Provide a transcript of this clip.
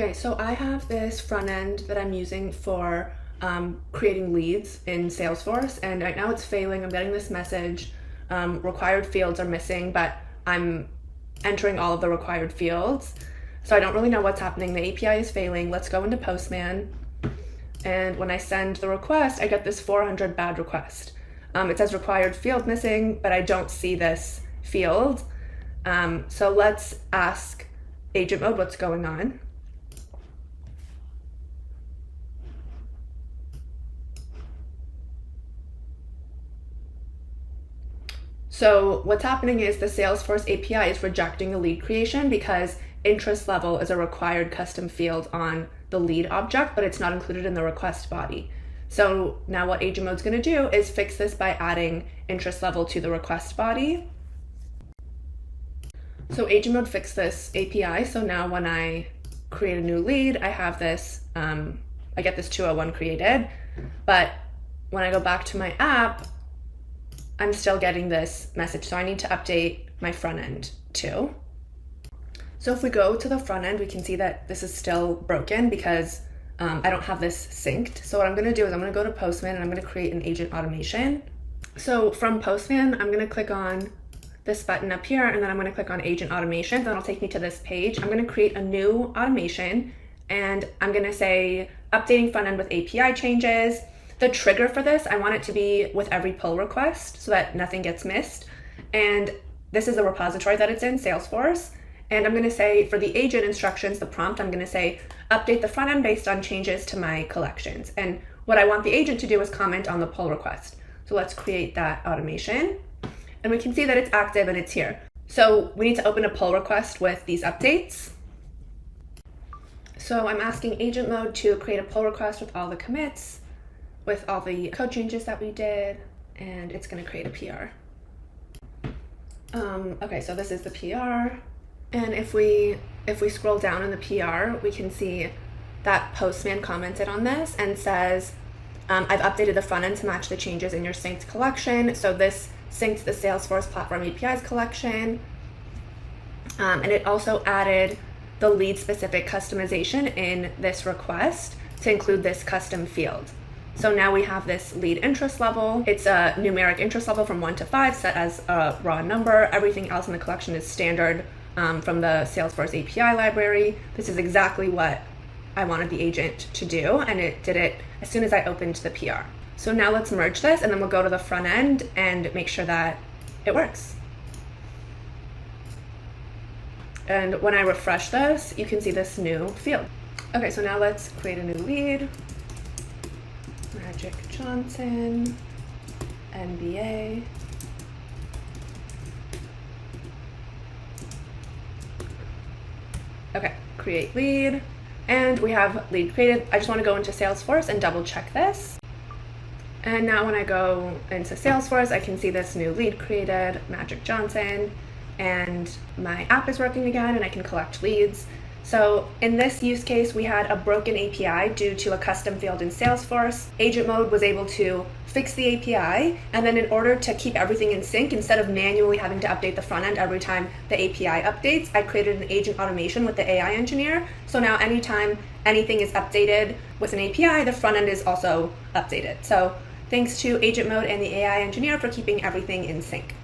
Okay, so I have this front end that I'm using for creating leads in Salesforce, and right now it's failing. I'm getting this message, required fields are missing, but I'm entering all of the required fields. So I don't really know what's happening. The API is failing. Let's go into Postman. And when I send the request, I get this 400 bad request. It says required field missing, but I don't see this field. So let's ask agent mode what's going on. So what's happening is the Salesforce API is rejecting the lead creation because interest level is a required custom field on the lead object, but it's not included in the request body. So now what agent mode's going to do is fix this by adding interest level to the request body. So agent mode fixed this API. So now when I create a new lead, I have this, I get this 201 created, but when I go back to my app, I'm still getting this message. So I need to update my front end too. So if we go to the front end, we can see that this is still broken because I don't have this synced. So what I'm gonna do is I'm gonna go to Postman and I'm gonna create an agent automation. So from Postman, I'm gonna click on this button up here and then I'm gonna click on agent automation. That'll take me to this page. I'm gonna create a new automation and I'm gonna say updating front end with API changes. The trigger for this, I want it to be with every pull request so that nothing gets missed. And this is a repository that it's in, Salesforce. And I'm gonna say for the agent instructions, the prompt, I'm gonna say update the front end based on changes to my collections. And what I want the agent to do is comment on the pull request. So let's create that automation. And we can see that it's active and it's here. So we need to open a pull request with these updates. So I'm asking agent mode to create a pull request with all the commits, with all the code changes that we did, and it's gonna create a PR. Okay, so this is the PR. And if we scroll down in the PR, we can see that Postman commented on this and says, I've updated the front end to match the changes in your synced collection. So this synced the Salesforce Platform APIs collection. And it also added the lead specific customization in this request to include this custom field. So now we have this lead interest level. It's a numeric interest level from 1 to 5 set as a raw number. Everything else in the collection is standard from the Salesforce API library. This is exactly what I wanted the agent to do, and it did it as soon as I opened the PR. So now let's merge this, and then we'll go to the front end and make sure that it works. And when I refresh this, you can see this new field. Okay, so now let's create a new lead. Magic Johnson, NBA. Okay, create lead, and we have lead created. I just want to go into Salesforce and double check this. And now when I go into Salesforce, I can see this new lead created, Magic Johnson, and my app is working again and I can collect leads. So in this use case, we had a broken API due to a custom field in Salesforce. Agent mode was able to fix the API, and then in order to keep everything in sync, instead of manually having to update the front end every time the API updates, I created an agent automation with the AI engineer. So now anytime anything is updated with an API, the front end is also updated. So thanks to agent mode and the AI engineer for keeping everything in sync.